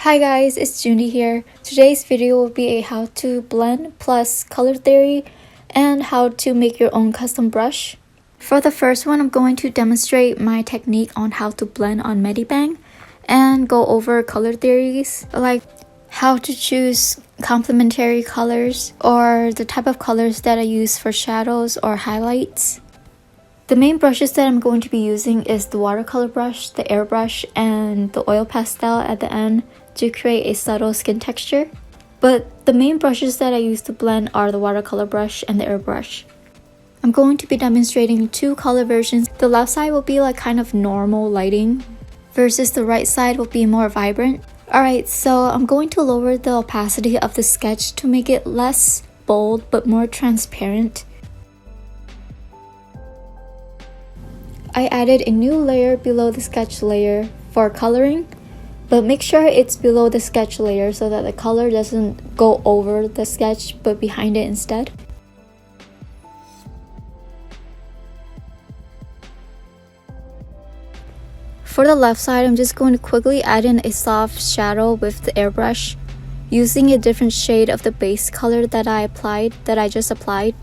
Hi guys, it's Junie here. Today's video will be a how to blend plus color theory and how to make your own custom brush. For the first one, I'm going to demonstrate my technique on how to blend on MediBang and go over color theories like how to choose complementary colors or the type of colors that I use for shadows or highlights. The main brushes that I'm going to be using is the watercolor brush, the airbrush, and the oil pastel at the end to create a subtle skin texture. But the main brushes that I use to blend are the watercolor brush and the airbrush. I'm going to be demonstrating two color versions. The left side will be like kind of normal lighting versus the right side will be more vibrant. Alright, so I'm going to lower the opacity of the sketch to make it less bold but more transparent. I added a new layer below the sketch layer for coloring, but make sure it's below the sketch layer so that the color doesn't go over the sketch but behind it instead. For the left side, I'm just going to quickly add in a soft shadow with the airbrush, using a different shade of the base color that I just applied.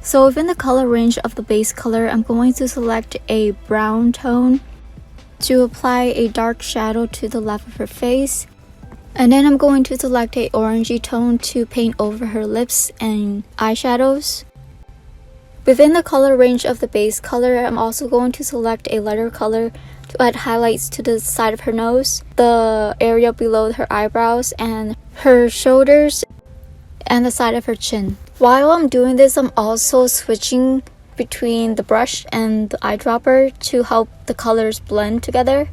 So within the color range of the base color, I'm going to select a brown tone to apply a dark shadow to the left of her face. And then I'm going to select a orangey tone to paint over her lips and eyeshadows. Within the color range of the base color, I'm also going to select a lighter color to add highlights to the side of her nose, the area below her eyebrows, and her shoulders, and the side of her chin. While I'm doing this, I'm also switching between the brush and the eyedropper to help the colors blend together.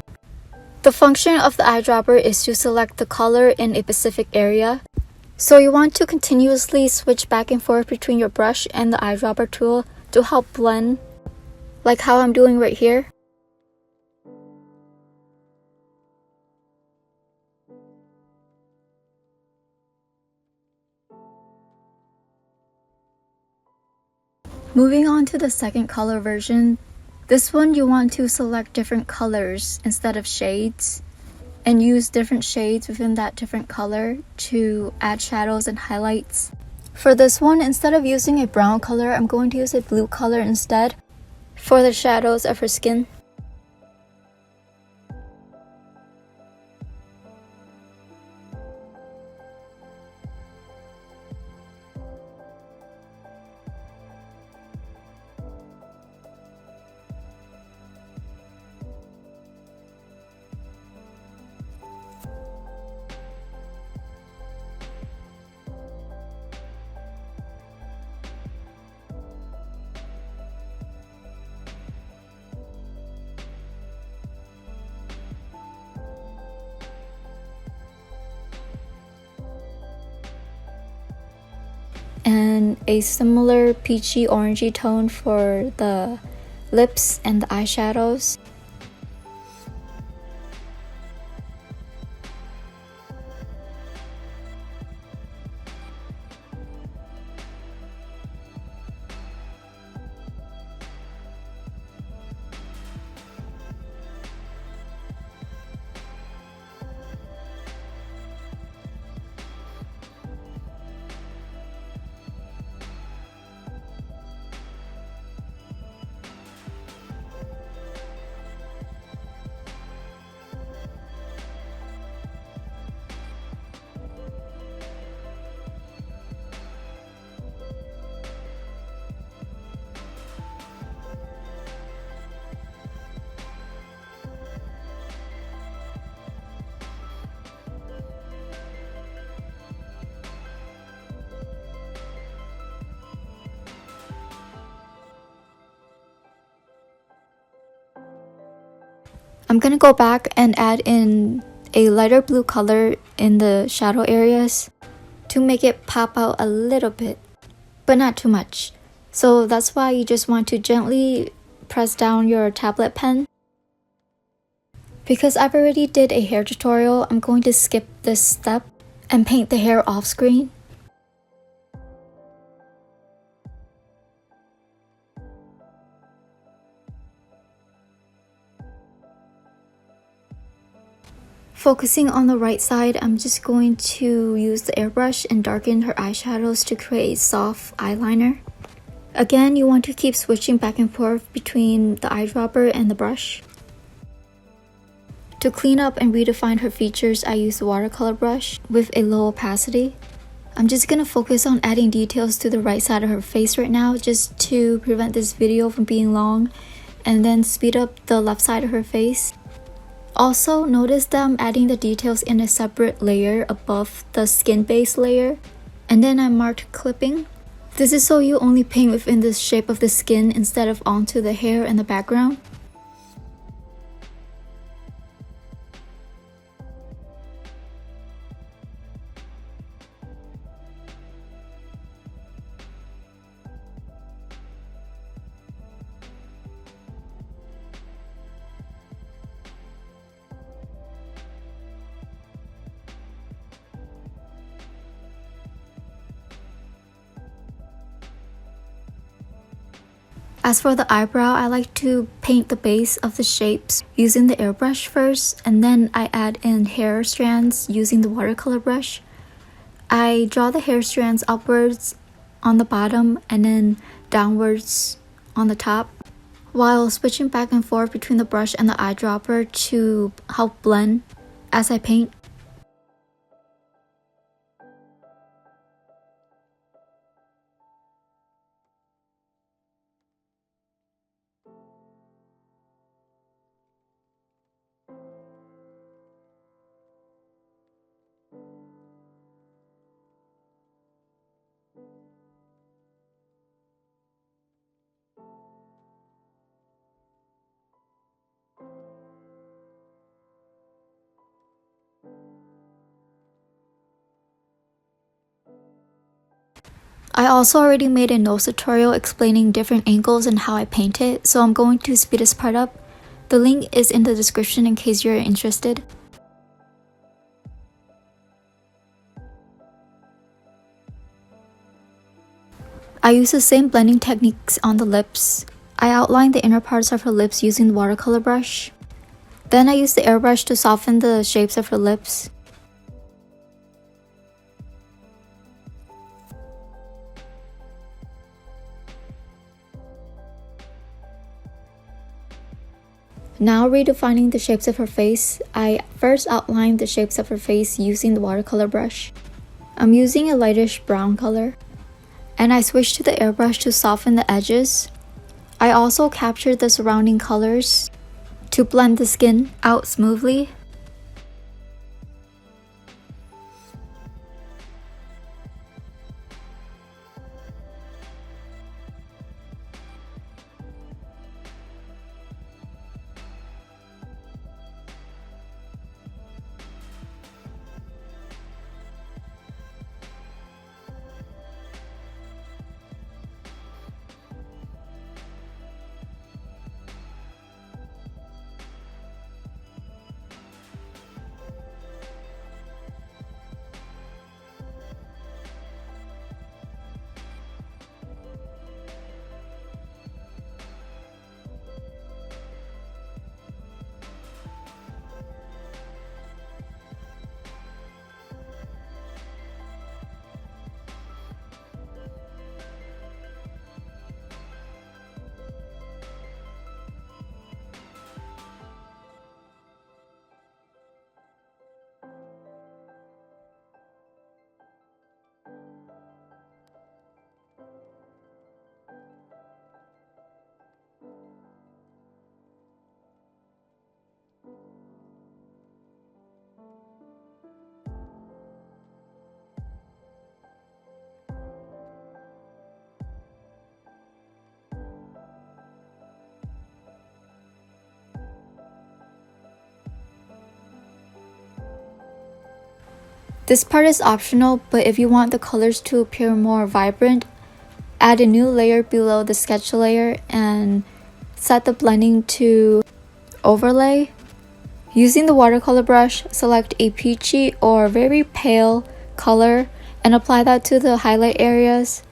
The function of the eyedropper is to select the color in a specific area. So you want to continuously switch back and forth between your brush and the eyedropper tool to help blend, like how I'm doing right here. Moving on to the second color version, this one you want to select different colors instead of shades and use different shades within that different color to add shadows and highlights. For this one, instead of using a brown color, I'm going to use a blue color instead for the shadows of her skin. And a similar peachy orangey tone for the lips and the eyeshadows. I'm gonna go back and add in a lighter blue color in the shadow areas to make it pop out a little bit, but not too much. So that's why you just want to gently press down your tablet pen. Because I've already did a hair tutorial, I'm going to skip this step and paint the hair off screen. Focusing on the right side, I'm just going to use the airbrush and darken her eyeshadows to create soft eyeliner. Again, you want to keep switching back and forth between the eyedropper and the brush. To clean up and redefine her features, I use the watercolor brush with a low opacity. I'm just gonna focus on adding details to the right side of her face right now, just to prevent this video from being long, and then speed up the left side of her face. Also, notice that I'm adding the details in a separate layer above the skin base layer, and then I marked clipping. This is so you only paint within the shape of the skin instead of onto the hair and the background. As for the eyebrow, I like to paint the base of the shapes using the airbrush first, and then I add in hair strands using the watercolor brush. I draw the hair strands upwards on the bottom and then downwards on the top, while switching back and forth between the brush and the eyedropper to help blend as I paint. I also already made a nose tutorial explaining different angles and how I paint it, so I'm going to speed this part up. The link is in the description in case you're interested. I use the same blending techniques on the lips. I outline the inner parts of her lips using the watercolor brush. Then I use the airbrush to soften the shapes of her lips. Now redefining the shapes of her face, I first outline the shapes of her face using the watercolor brush. I'm using a lightish brown color, and I switch to the airbrush to soften the edges. I also captured the surrounding colors to blend the skin out smoothly. This part is optional, but if you want the colors to appear more vibrant, add a new layer below the sketch layer and set the blending to overlay. Using the watercolor brush, select a peachy or very pale color and apply that to the highlight areas.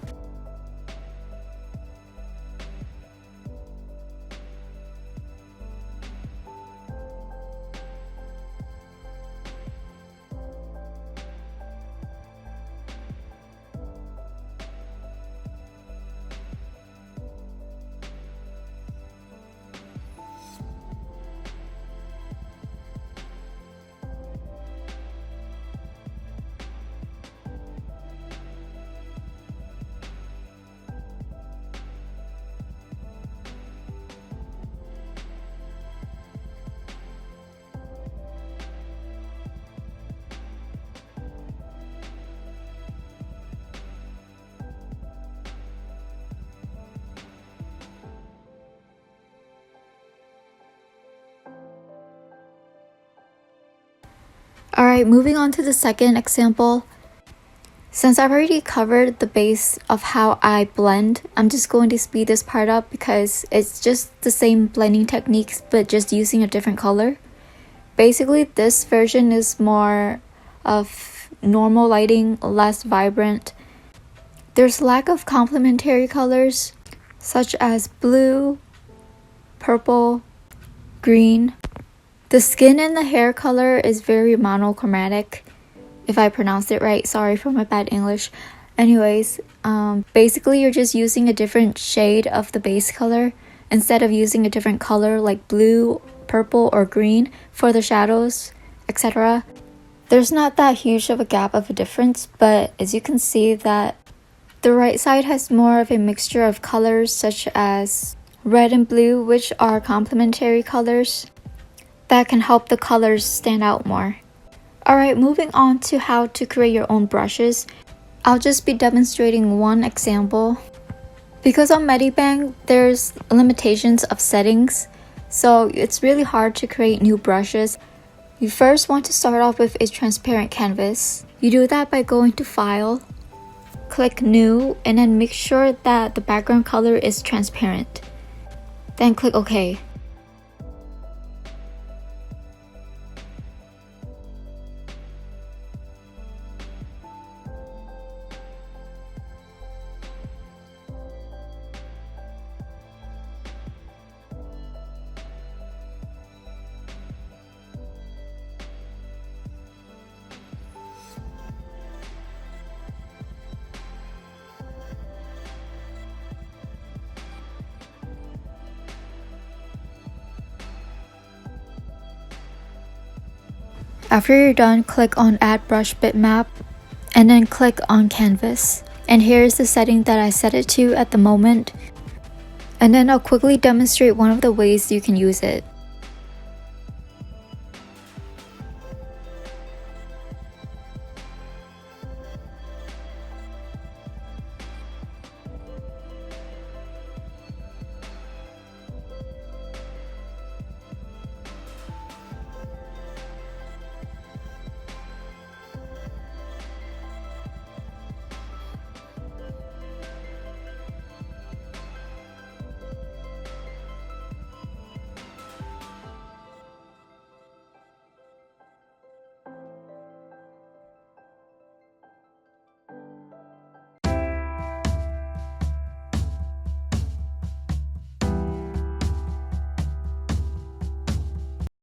Alright, moving on to the second example. Since I've already covered the base of how I blend, I'm just going to speed this part up because it's just the same blending techniques but just using a different color. Basically, this version is more of normal lighting, less vibrant. There's lack of complementary colors such as blue, purple, green. The skin and the hair color is very monochromatic. If I pronounced it right, sorry for my bad English. Anyways, basically you're just using a different shade of the base color instead of using a different color like blue, purple, or green for the shadows, etc. There's not that huge of a gap of a difference, but as you can see that the right side has more of a mixture of colors such as red and blue, which are complementary colors that can help the colors stand out more. Alright, moving on to how to create your own brushes. I'll just be demonstrating one example. Because on MediBang, there's limitations of settings, so it's really hard to create new brushes. You first want to start off with a transparent canvas. You do that by going to File, click New, and then make sure that the background color is transparent. Then click OK. After you're done, click on Add Brush Bitmap and then click on Canvas. And here's the setting that I set it to at the moment. And then I'll quickly demonstrate one of the ways you can use it.